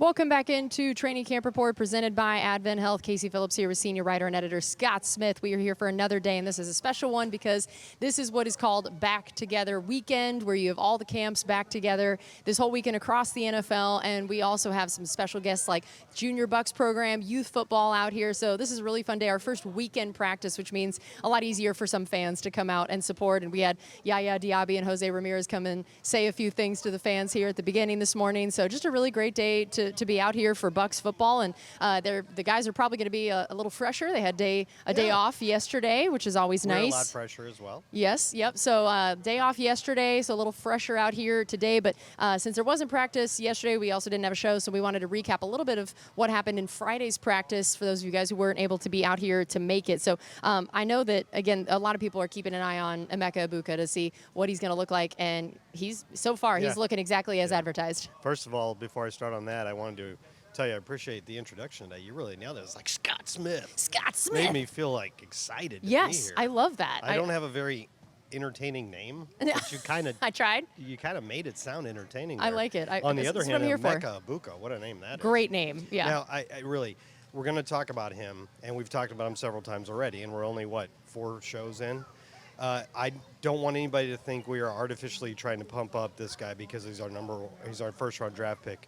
Welcome back into Training Camp Report presented by Advent Health. Casey Phillips here with senior writer and editor Scott Smith. We are here for another day, and this is a special one because this is what is called Back Together Weekend, where you have all the camps back together this whole weekend across the NFL, and we also have some special guests like Junior Bucs program, youth football out here. So this is a really fun day, our first weekend practice, which means a lot easier for some fans to come out and support. And we had Yaya Diaby and Jose Ramirez come and say a few things to the fans here at the beginning this morning. So just a really great day to be out here for Bucs football, and the guys are probably going to be a little fresher. They had a day off yesterday, which is always nice. A lot fresher as well. Yes, yep. So day off yesterday, so a little fresher out here today. But since there wasn't practice yesterday, we also didn't have a show, so we wanted to recap a little bit of what happened in Friday's practice for those of you guys who weren't able to be out here to make it. So I know that, again, a lot of people are keeping an eye on Emeka Egbuka to see what he's going to look like, and he's looking exactly as advertised. First of all, before I start on that, I wanted to tell you I appreciate the introduction today. You really nailed it. It's like Scott Smith. Scott Smith. Made me feel like excited to be Yes, here. I love that. I don't have a very entertaining name, but you kind of I tried. You kind of made it sound entertaining I there. like it. On the other hand, Emeka Egbuka, what a name that is. Great name. Yeah. Now, I really, we're going to talk about him, and we've talked about him several times already, and we're only, 4 shows in? I don't want anybody to think we are artificially trying to pump up this guy because he's our first-round draft pick.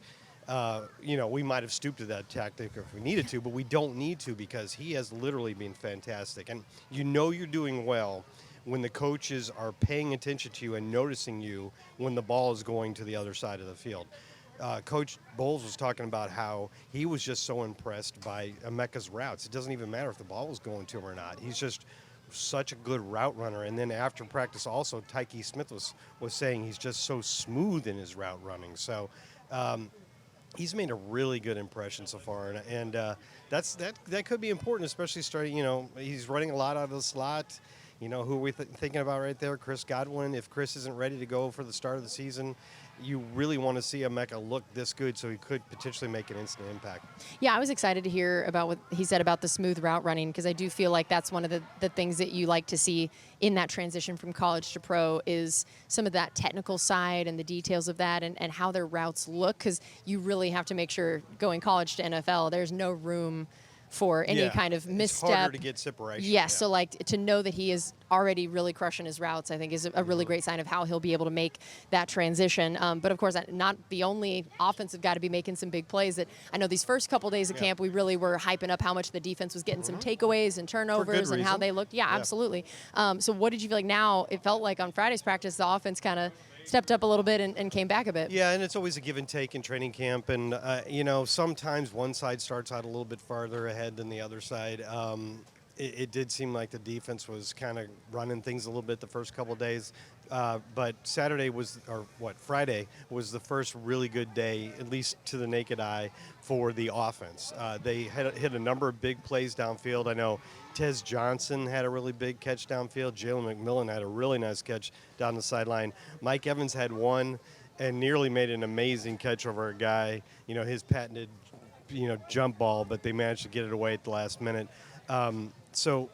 We might have stooped to that tactic if we needed to, but we don't need to because he has literally been fantastic. And you're doing well when the coaches are paying attention to you and noticing you when the ball is going to the other side of the field. Coach Bowles was talking about how he was just so impressed by Emeka's routes. It doesn't even matter if the ball was going to him or not. He's just such a good route runner. And then after practice also, Tyke Smith was saying he's just so smooth in his route running. So he's made a really good impression so far, and that could be important, especially starting. He's running a lot out of the slot. Who are we thinking about right there? Chris Godwin. If Chris isn't ready to go for the start of the season, you really want to see Emeka look this good so he could potentially make an instant impact. Yeah, I was excited to hear about what he said about the smooth route running because I do feel like that's one of the things that you like to see in that transition from college to pro is some of that technical side and the details of that and how their routes look because you really have to make sure going college to NFL, there's no room for any kind of misstep. It's harder to get separation. Yes, so to know that he is already really crushing his routes, I think is a really great sign of how he'll be able to make that transition. But of course, not the only offensive guy to be making some big plays. That I know these first couple days of camp, we really were hyping up how much the defense was getting some takeaways and turnovers and how they looked. Yeah, absolutely. So what did you feel like now? It felt like on Friday's practice, the offense kind of stepped up a little bit and came back a bit. Yeah, and it's always a give and take in training camp. And, sometimes one side starts out a little bit farther ahead than the other side. It did seem like the defense was kind of running things a little bit the first couple of days. But Friday was the first really good day, at least to the naked eye, for the offense. They hit a number of big plays downfield. I know Tez Johnson had a really big catch downfield. Jalen McMillan had a really nice catch down the sideline. Mike Evans had one and nearly made an amazing catch over a guy, his patented, jump ball, but they managed to get it away at the last minute. So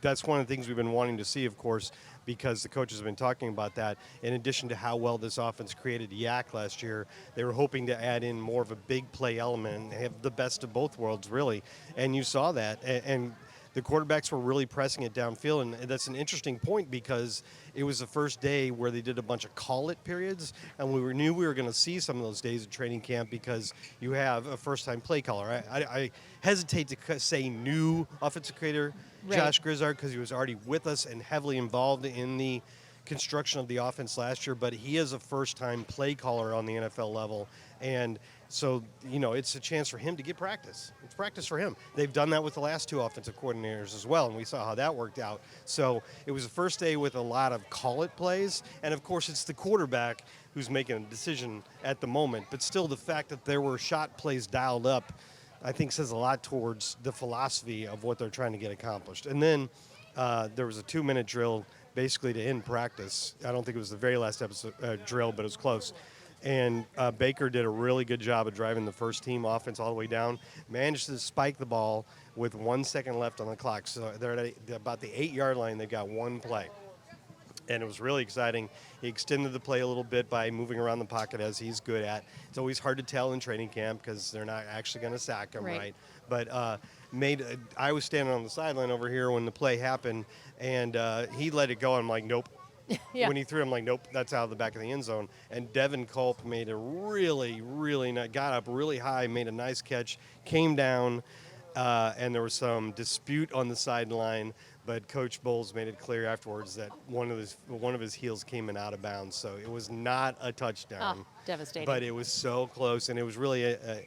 that's one of the things we've been wanting to see, of course, because the coaches have been talking about that. In addition to how well this offense created yak last year, they were hoping to add in more of a big play element and have the best of both worlds, really. And you saw that. And the quarterbacks were really pressing it downfield, and that's an interesting point because it was the first day where they did a bunch of call-it periods, and we knew we were going to see some of those days of training camp because you have a first-time play caller. I hesitate to say new offensive coordinator Josh Grizzard because he was already with us and heavily involved in the construction of the offense last year, but he is a first-time play caller on the NFL level, and so, it's a chance for him to get practice. It's practice for him. They've done that with the last 2 offensive coordinators as well, and we saw how that worked out. So it was the first day with a lot of call-it plays, and, of course, it's the quarterback who's making a decision at the moment. But still, the fact that there were shot plays dialed up, I think, says a lot towards the philosophy of what they're trying to get accomplished. And then there was a 2-minute drill basically to end practice. I don't think it was the very last drill, but it was close. And Baker did a really good job of driving the first team offense all the way down, managed to spike the ball with 1 second left on the clock. So they're at about the 8-yard line. They've got one play. and it was really exciting. He extended the play a little bit by moving around the pocket, as he's good at. It's always hard to tell in training camp because they're not actually going to sack him, right? But I was standing on the sideline over here when the play happened, and he let it go. I'm like, nope. Yeah. When he threw, I'm like, nope, that's out of the back of the end zone. And Devin Culp made a really, really nice, got up really high, made a nice catch, came down, and there was some dispute on the sideline. But Coach Bowles made it clear afterwards that one of his heels came in out of bounds, so it was not a touchdown. Oh, devastating. But it was so close, and it was really an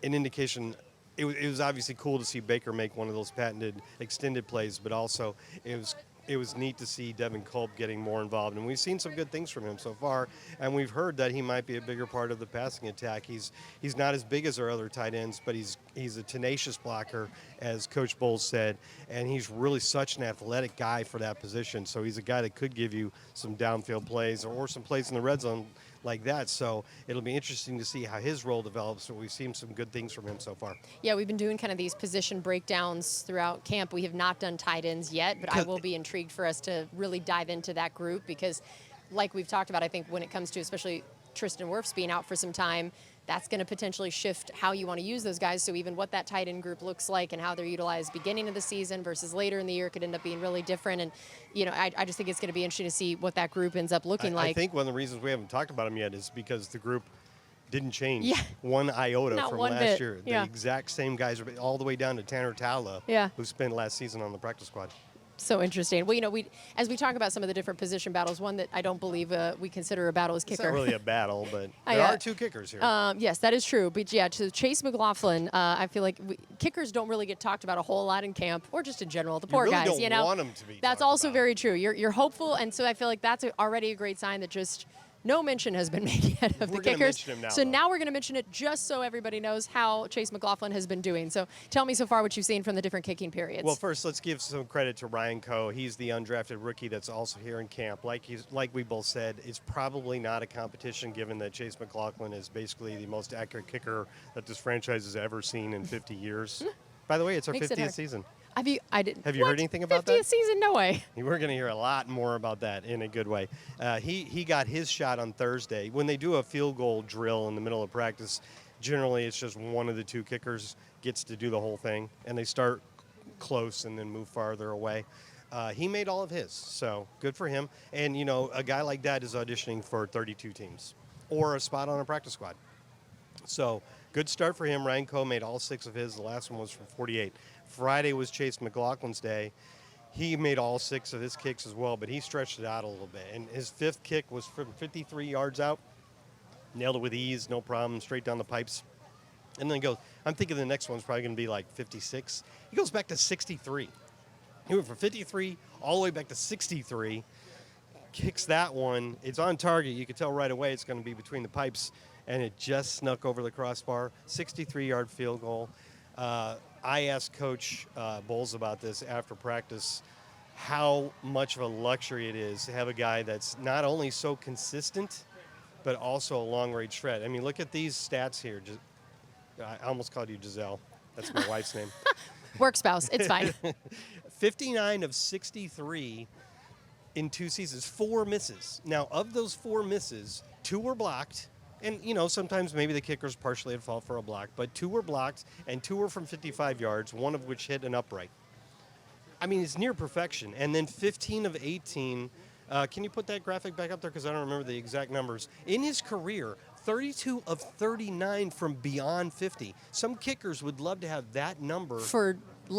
indication. It was obviously cool to see Baker make one of those patented extended plays, but also it was neat to see Devin Culp getting more involved. And we've seen some good things from him so far, and we've heard that he might be a bigger part of the passing attack. He's not as big as our other tight ends, but he's a tenacious blocker, as Coach Bowles said, and he's really such an athletic guy for that position. So he's a guy that could give you some downfield plays or some plays in the red zone like that. So it'll be interesting to see how his role develops, but we've seen some good things from him so far. Yeah, we've been doing kind of these position breakdowns throughout camp. We have not done tight ends yet, but I will be intrigued for us to really dive into that group because, like we've talked about, I think when it comes to especially Tristan Wirfs being out for some time, that's going to potentially shift how you want to use those guys. So even what that tight end group looks like and how they're utilized beginning of the season versus later in the year could end up being really different. And, I just think it's going to be interesting to see what that group ends up looking like. I think one of the reasons we haven't talked about them yet is because the group didn't change one iota Not from one last bit. year. Yeah. The exact same guys are all the way down to Tanner Tala, who spent last season on the practice squad. So interesting. Well, as we talk about some of the different position battles, one that I don't believe we consider a battle is kicker. It's not really a battle, but there are two kickers here. Yes, that is true. But yeah, to Chase McLaughlin, I feel like kickers don't really get talked about a whole lot in camp or just in general. The poor you really guys, don't want them to be. That's also very true. You're hopeful, and so I feel like that's already a great sign that just no mention has been made yet of the kickers. Mention him now, so though. now we're going to mention it just so everybody knows how Chase McLaughlin has been doing. So tell me so far what you've seen from the different kicking periods. Well, first, let's give some credit to Ryan Coe. He's the undrafted rookie that's also here in camp. Like we both said, it's probably not a competition given that Chase McLaughlin is basically the most accurate kicker that this franchise has ever seen in 50 years. By the way, it's our 50th season. Have you heard anything about 50th that? 50th season? No way. We're going to hear a lot more about that in a good way. He got his shot on Thursday. When they do a field goal drill in the middle of practice, generally it's just one of the two kickers gets to do the whole thing, and they start close and then move farther away. He made all of his, so good for him. And, a guy like that is auditioning for 32 teams or a spot on a practice squad. So good start for him. Ryan Coe made all 6 of his. The last one was from 48. Friday was Chase McLaughlin's day. He made all 6 of his kicks as well, but he stretched it out a little bit. And his 5th kick was from 53 yards out. Nailed it with ease, no problem, straight down the pipes. And then he goes, I'm thinking the next one's probably going to be like 56. He goes back to 63. He went from 53 all the way back to 63. Kicks that one. It's on target. You can tell right away it's going to be between the pipes. And it just snuck over the crossbar. 63-yard field goal. I asked Coach Bowles about this after practice, how much of a luxury it is to have a guy that's not only so consistent, but also a long-range threat. I mean, look at these stats here. I almost called you Giselle. That's my wife's name. Work spouse. It's fine. 59 of 63 in 2 seasons. 4 misses. Now, of those 4 misses, 2 were blocked. And, sometimes maybe the kicker's partially at fault for a block, but 2 were blocked and 2 were from 55 yards, one of which hit an upright. I mean, it's near perfection. And then 15 of 18. Can you put that graphic back up there? Because I don't remember the exact numbers. In his career, 32 of 39 from beyond 50. Some kickers would love to have that number. For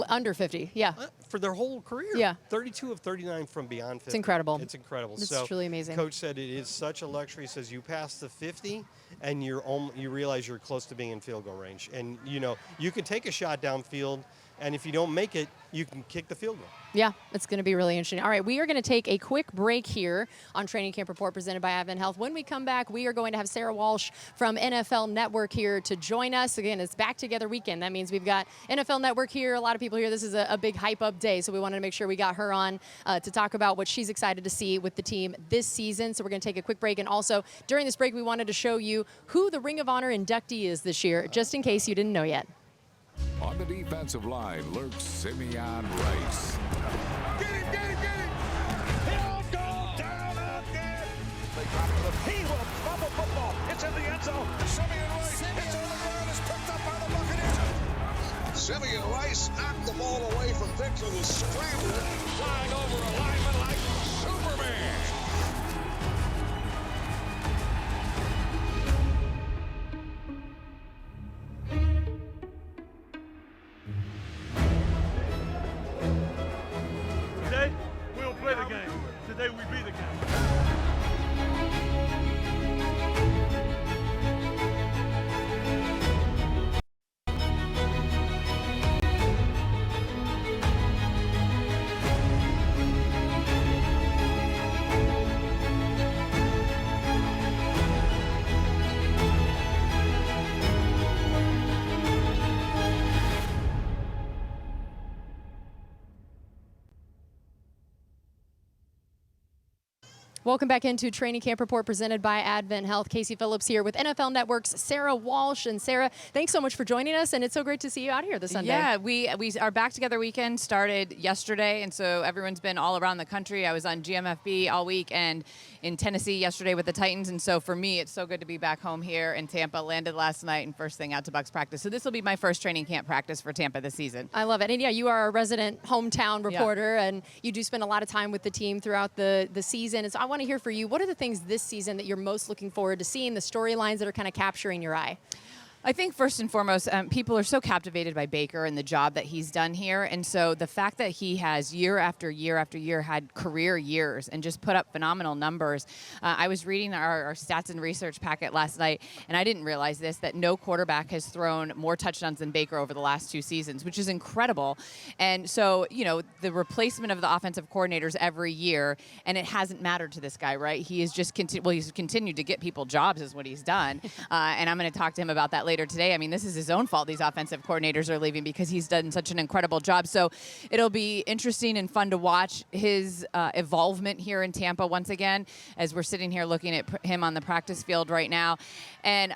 under 50, yeah. For their whole career. Yeah. 32 of 39 from beyond 50. It's incredible. It's incredible. It's truly amazing. Coach said it is such a luxury. He says you pass the 50 and you realize you're close to being in field goal range. And, you can take a shot downfield, and if you don't make it, you can kick the field goal. Yeah, it's going to be really interesting. All right, we are going to take a quick break here on Training Camp Report presented by Advent Health. When we come back, we are going to have Sarah Walsh from NFL Network here to join us. Again, it's Back Together Weekend. That means we've got NFL Network here, a lot of people here. This is a big hype-up day, so we wanted to make sure we got her on to talk about what she's excited to see with the team this season. So we're going to take a quick break. And also, during this break, we wanted to show you who the Ring of Honor inductee is this year, just in case you didn't know yet. On the defensive line lurks Simeon Rice. Get it! He'll go down! He will drop a football. It's in the end zone. Simeon Rice. It's on the ground. It's picked up by the Buccaneers. Simeon Rice knocked the ball away from Vick, who was scrambling, flying over a lineman like Superman. Today, we don't play the game. Today, we be the game. Welcome back into Training Camp Report presented by Advent Health. Casey Phillips here with NFL Network's Sarah Walsh. And Sarah, thanks so much for joining us, and it's so great to see you out here this Sunday. Yeah, we our Back Together weekend started yesterday, and so everyone's been all around the country. I was on GMFB all week and in Tennessee yesterday with the Titans, and so for me, it's so good to be back home here in Tampa. Landed last night and first thing out to Bucs practice. So this will be my first training camp practice for Tampa this season. I love it. And yeah, you are a resident hometown reporter, and you do spend a lot of time with the team throughout the season. And so I want to hear for you, what are the things this season that you're most looking forward to seeing, the storylines that are kind of capturing your eye? I think first and foremost, people are so captivated by Baker and the job that he's done here. And so the fact that he has year after year after year had career years and just put up phenomenal numbers. I was reading our stats and research packet last night, and I didn't realize this, that no quarterback has thrown more touchdowns than Baker over the last 2 seasons, which is incredible. And so, you know, the replacement of the offensive coordinators every year, and it hasn't mattered to this guy, right? He is just he's continued to get people jobs is what he's done. And I'm going to talk to him about that later today. I mean, this is his own fault these offensive coordinators are leaving because he's done such an incredible job. So it'll be interesting and fun to watch his evolvement here in Tampa once again as we're sitting here looking at him on the practice field right now. And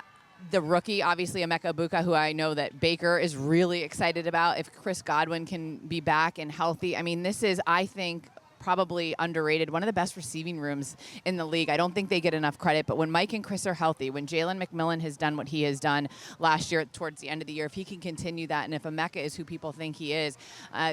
the rookie, obviously, Emeka Egbuka, who I know that Baker is really excited about. If Chris Godwin can be back and healthy, I mean, this is, I think, probably underrated, one of the best receiving rooms in the league. I don't think they get enough credit, but when Mike and Chris are healthy, when Jalen McMillan has done what he has done last year towards the end of the year, if he can continue that, and if Emeka is who people think he is,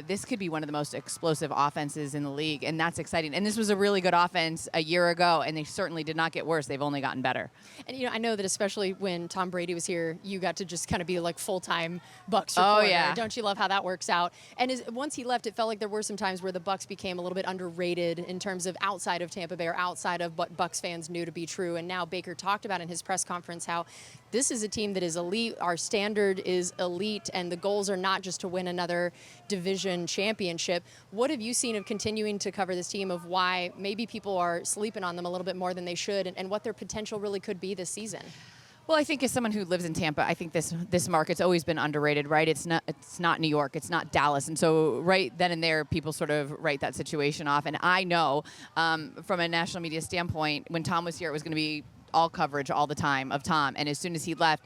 this could be one of the most explosive offenses in the league, and that's exciting. And this was a really good offense a year ago, and they certainly did not get worse. They've only gotten better. And, you know, I know that especially when Tom Brady was here, you got to just kind of be like full-time Bucs reporter. Oh, yeah. Don't you love how that works out? And once he left, it felt like there were some times where the Bucs became a little bit underrated in terms of outside of Tampa Bay or outside of what Bucs fans knew to be true. And now Baker talked about in his press conference how this is a team that is elite. Our standard is elite, and the goals are not just to win another division championship. What have you seen of continuing to cover this team, of why maybe people are sleeping on them a little bit more than they should, and what their potential really could be this season? Well, I think as someone who lives in Tampa, I think this market's always been underrated, right? It's not New York, it's not Dallas, and so right then and there, people sort of write that situation off. And I know from a national media standpoint, when Tom was here, it was going to be all coverage all the time of Tom, and as soon as he left,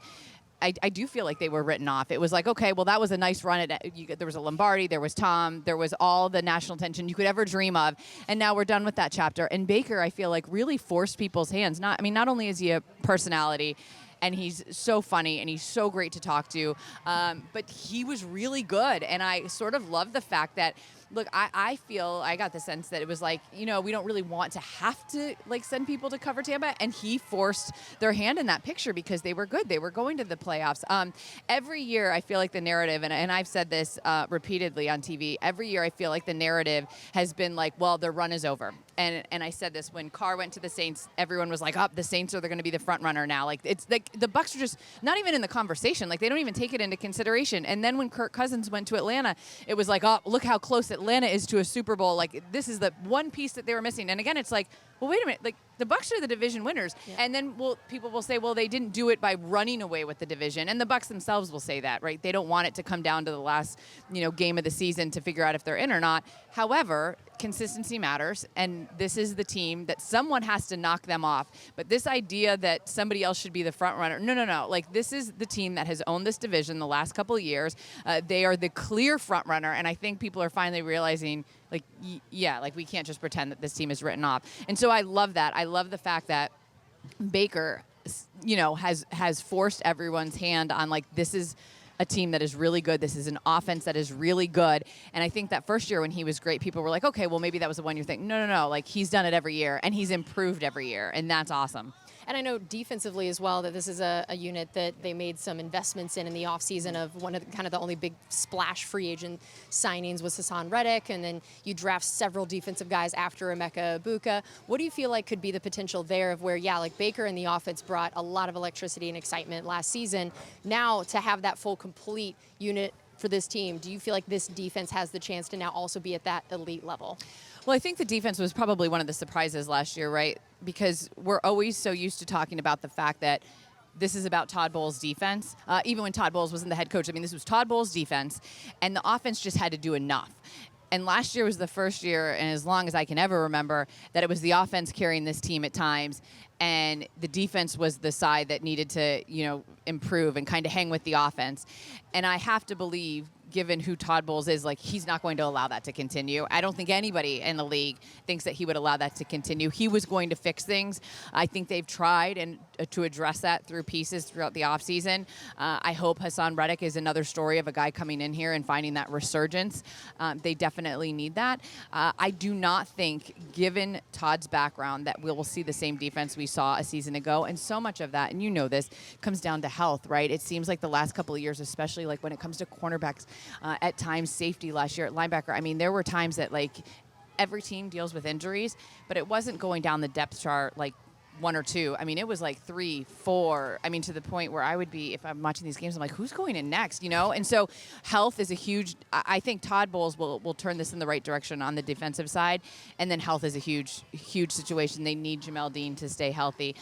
I do feel like they were written off. It was like, okay, well, that was a nice run. There was a Lombardi, there was Tom, there was all the national attention you could ever dream of, and now we're done with that chapter. And Baker, I feel like, really forced people's hands. Not only is he a personality, and he's so funny, and he's so great to talk to, but he was really good. And I sort of love the fact that, look, I feel, I got the sense that it was like, you know, we don't really want to have to, like, send people to cover Tampa, and he forced their hand in that picture because they were good. They were going to the playoffs. Every year, I feel like the narrative, and I've said this repeatedly on TV, every year I feel like the narrative has been like, well, their run is over. And I said this when Carr went to the Saints, everyone was like, oh, the Saints are going to be the front runner now. Like, it's like the Bucs are just not even in the conversation. Like, they don't even take it into consideration. And then when Kirk Cousins went to Atlanta, it was like, oh, look how close Atlanta is to a Super Bowl. Like, this is the one piece that they were missing. And again, it's like, well, wait a minute. Like, the Bucs are the division winners. Yeah. And then people will say, well, they didn't do it by running away with the division. And the Bucs themselves will say that, right? They don't want it to come down to the last, game of the season to figure out if they're in or not. However, consistency matters, and this is the team that someone has to knock them off. But this idea that somebody else should be the front runner, no. Like, this is the team that has owned this division the last couple of years. They are the clear front runner, and I think people are finally realizing, like, we can't just pretend that this team is written off. And so I love that. I love the fact that Baker, has forced everyone's hand on, like, this is a team that is really good. This is an offense that is really good. And I think that first year when he was great, people were like, okay, well, maybe that was a one-year thing. No. Like, he's done it every year, and he's improved every year, and that's awesome. And I know defensively as well that this is a unit that they made some investments in the offseason of one of the only big splash free agent signings was Hassan Reddick, and then you draft several defensive guys after Emeka Ibuka. What do you feel like could be the potential there of where, like Baker and the offense brought a lot of electricity and excitement last season. Now to have that full complete unit for this team, do you feel like this defense has the chance to now also be at that elite level? Well, I think the defense was probably one of the surprises last year, right? Because we're always so used to talking about the fact that this is about Todd Bowles' defense. Even when Todd Bowles wasn't the head coach, I mean, this was Todd Bowles' defense, and the offense just had to do enough. And last year was the first year, and as long as I can ever remember, that it was the offense carrying this team at times, and the defense was the side that needed to, improve and kind of hang with the offense. And I have to believe, given who Todd Bowles is, like, he's not going to allow that to continue. I don't think anybody in the league thinks that he would allow that to continue. He was going to fix things. I think they've tried and to address that through pieces throughout the offseason. I hope Hassan Reddick is another story of a guy coming in here and finding that resurgence. They definitely need that. I do not think, given Todd's background, that we will see the same defense we saw a season ago. And so much of that, and you know this, comes down to health, right? It seems like the last couple of years, especially like when it comes to cornerbacks, at times safety last year at linebacker. I mean, there were times that, like, every team deals with injuries, but it wasn't going down the depth chart like one or two. I mean, it was like 3, 4. I mean, to the point where I would be, if I'm watching these games, I'm like, who's going in next, And so health is a huge, I think Todd Bowles will turn this in the right direction on the defensive side. And then health is a huge, huge situation. They need Jamel Dean to stay healthy.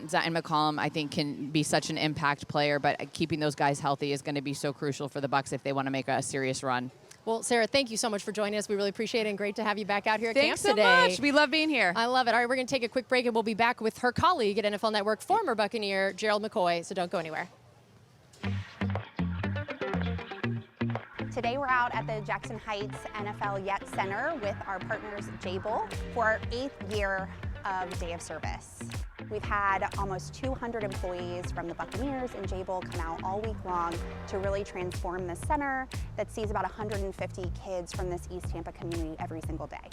Zion McCollum, I think, can be such an impact player, but keeping those guys healthy is going to be so crucial for the Bucs if they want to make a serious run. Well, Sarah, thank you so much for joining us. We really appreciate it, and great to have you back out here at Thanks camp so today. much. We love being here. I love it. All right, we're going to take a quick break, and we'll be back with her colleague at NFL Network, former Buccaneer Gerald McCoy, so don't go anywhere. Today we're out at the Jackson Heights NFL Yet Center with our partners Jabil for our 8th year of Day of Service. We've had almost 200 employees from the Buccaneers and Jabil come out all week long to really transform the center that sees about 150 kids from this East Tampa community every single day.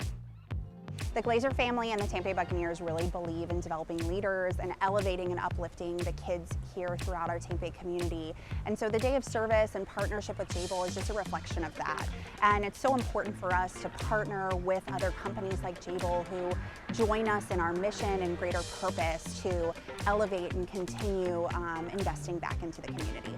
The Glazer family and the Tampa Bay Buccaneers really believe in developing leaders and elevating and uplifting the kids here throughout our Tampa Bay community. And so the Day of Service and partnership with Jabil is just a reflection of that. And it's so important for us to partner with other companies like Jabil who join us in our mission and greater purpose to elevate and continue investing back into the community.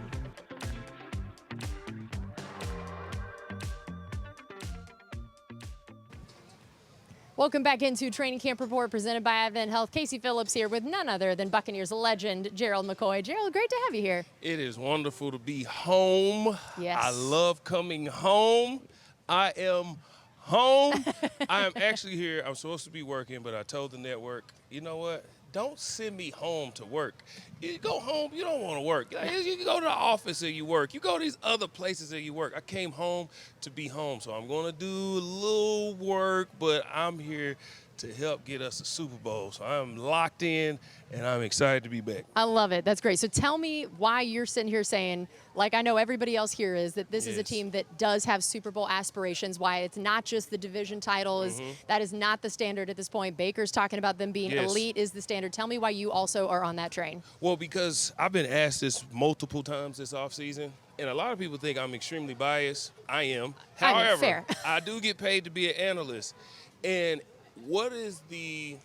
Welcome back into Training Camp Report presented by Advent Health. Casey Phillips here with none other than Buccaneers legend Gerald McCoy. Gerald, great to have you here. It is wonderful to be home. Yes. I love coming home. I am home. I am actually here. I'm supposed to be working, but I told the network, you know what? Don't send me home to work. You go home, you don't want to work. You can go to the office and you work. You go to these other places and you work. I came home to be home, so I'm going to do a little work, but I'm here to help get us a Super Bowl. So I'm locked in, and I'm excited to be back. I love it. That's great. So tell me why you're sitting here saying, like I know everybody else here is, that this is a team that does have Super Bowl aspirations, why it's not just the division title. That is not the standard at this point. Baker's talking about them being elite is the standard. Tell me why you also are on that train. Well, because I've been asked this multiple times this offseason, and a lot of people think I'm extremely biased. I am. However, fair. I do get paid to be an analyst. And what is the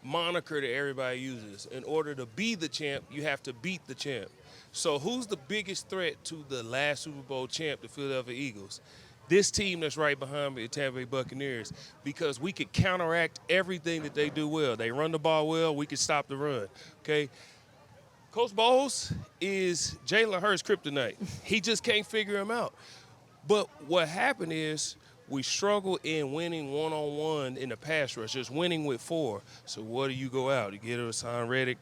moniker that everybody uses? In order to be the champ, you have to beat the champ. So who's the biggest threat to the last Super Bowl champ, the Philadelphia Eagles? This team that's right behind me, the Tampa Bay Buccaneers, because we could counteract everything that they do well. They run the ball well, we could stop the run, okay? Coach Bowles is Jalen Hurts' kryptonite. He just can't figure him out. But what happened is we struggle in winning one-on-one in the pass rush, just winning with 4. So what do you go out? You get Hassan Reddick.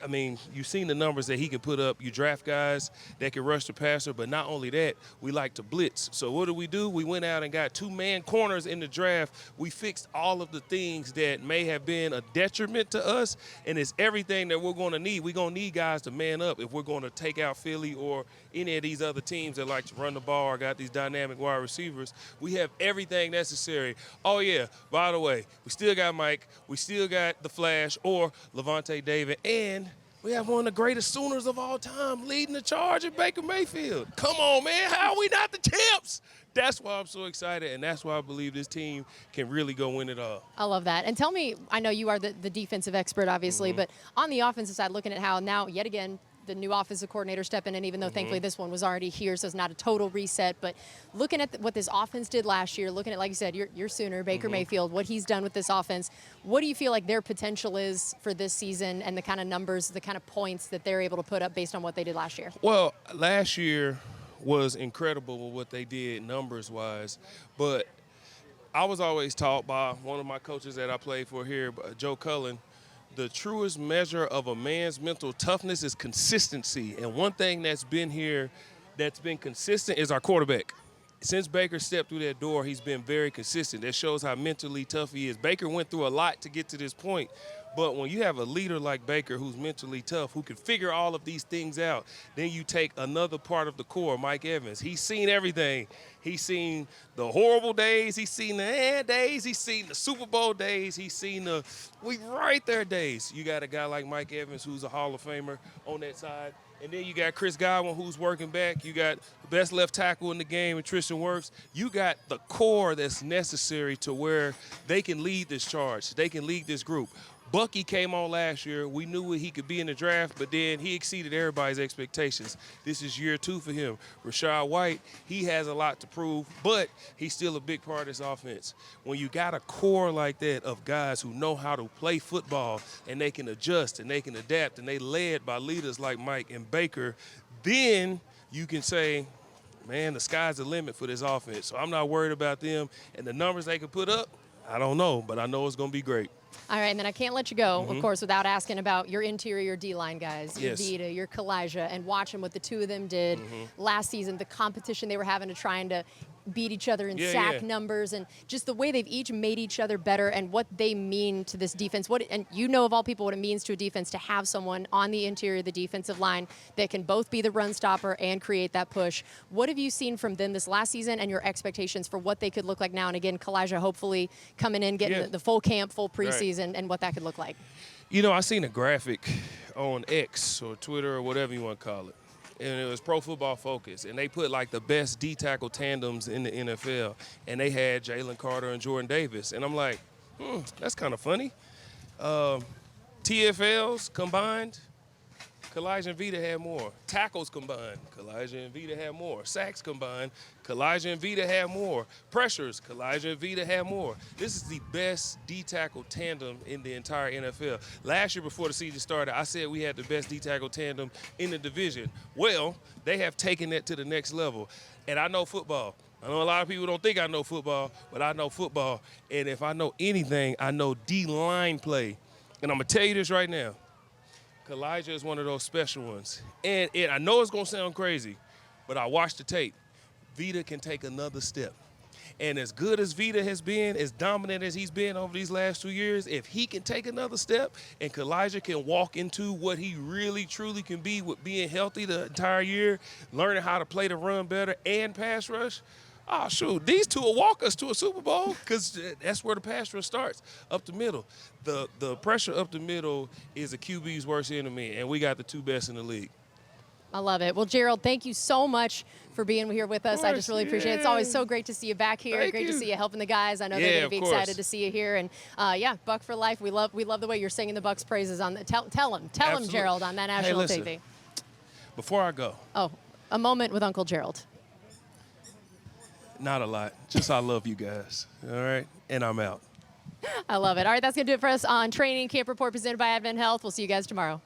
I mean, you've seen the numbers that he can put up. You draft guys that can rush the passer, but not only that, we like to blitz. So what do? We went out and got 2-man corners in the draft. We fixed all of the things that may have been a detriment to us, and it's everything that we're going to need. We're going to need guys to man up if we're going to take out Philly or any of these other teams that like to run the ball or got these dynamic wide receivers. We have everything necessary. Oh, yeah, by the way, we still got Mike. We still got the Flash or Levante David, and we have one of the greatest Sooners of all time leading the charge at Baker Mayfield. Come on, man. How are we not the champs? That's why I'm so excited, and that's why I believe this team can really go win it all. I love that. And tell me, I know you are the defensive expert, obviously, but on the offensive side, looking at how now, yet again, the new offensive coordinator stepping in, even though thankfully this one was already here, so it's not a total reset. But looking at what this offense did last year, looking at, like you said, your Sooner, Baker Mayfield, what he's done with this offense, what do you feel like their potential is for this season and the kind of numbers, the kind of points that they're able to put up based on what they did last year? Well, last year was incredible with what they did numbers-wise, but I was always taught by one of my coaches that I played for here, Joe Cullen, the truest measure of a man's mental toughness is consistency. And one thing that's been here that's been consistent is our quarterback. Since Baker stepped through that door, he's been very consistent. That shows how mentally tough he is. Baker went through a lot to get to this point. But when you have a leader like Baker who's mentally tough, who can figure all of these things out, then you take another part of the core, Mike Evans. He's seen everything. He's seen the horrible days. He's seen the days. He's seen the Super Bowl days. He's seen the we right there days. You got a guy like Mike Evans who's a Hall of Famer on that side. And then you got Chris Godwin who's working back. You got the best left tackle in the game, and Tristan Wirfs. You got the core that's necessary to where they can lead this charge. They can lead this group. Bucky came on last year. We knew what he could be in the draft, but then he exceeded everybody's expectations. This is year 2 for him. Rashad White, he has a lot to prove, but he's still a big part of this offense. When you got a core like that of guys who know how to play football and they can adjust and they can adapt and they led by leaders like Mike and Baker, then you can say, man, the sky's the limit for this offense. So I'm not worried about them and the numbers they can put up. I don't know, but I know it's going to be great. All right, and then I can't let you go, of course, without asking about your interior D-line guys, your Vita, your Kalijah, and watching what the two of them did last season, the competition they were having to trying to beat each other in sack numbers, and just the way they've each made each other better and what they mean to this defense. And you know of all people what it means to a defense to have someone on the interior of the defensive line that can both be the run stopper and create that push. What have you seen from them this last season and your expectations for what they could look like now? And again, Kalijah hopefully coming in, getting the full camp, full preseason, and what that could look like. You know, I seen a graphic on X or Twitter or whatever you want to call it. And it was Pro Football Focus, and they put like the best D-tackle tandems in the NFL, and they had Jalen Carter and Jordan Davis, and I'm like, that's kind of funny. TFLs combined, Kalijah and Vita had more. Tackles combined, Kalijah and Vita had more. Sacks combined, Kalijah and Vita had more. Pressures, Kalijah and Vita had more. This is the best D-tackle tandem in the entire NFL. Last year before the season started, I said we had the best D-tackle tandem in the division. Well, they have taken that to the next level. And I know football. I know a lot of people don't think I know football, but I know football. And if I know anything, I know D-line play. And I'm going to tell you this right now. Kalijah is one of those special ones. And I know it's going to sound crazy, but I watched the tape. Vita can take another step. And as good as Vita has been, as dominant as he's been over these last 2 years, if he can take another step and Kalijah can walk into what he really, truly can be with being healthy the entire year, learning how to play the run better and pass rush, oh, shoot, these two will walk us to a Super Bowl because that's where the pass rush starts, up the middle. The pressure up the middle is a QB's worst enemy, and we got the 2 best in the league. I love it. Well, Gerald, thank you so much for being here with us. I just really appreciate it. It's always so great to see you back here. Great to see you helping the guys. I know they're going to be excited to see you here. And Buck for life. We love the way you're singing the Bucs praises on the. Tell him, Gerald, on that national TV. Before I go. Oh, a moment with Uncle Gerald. Not a lot. Just I love you guys. All right, and I'm out. I love it. All right, that's going to do it for us on Training Camp Report presented by Advent Health. We'll see you guys tomorrow.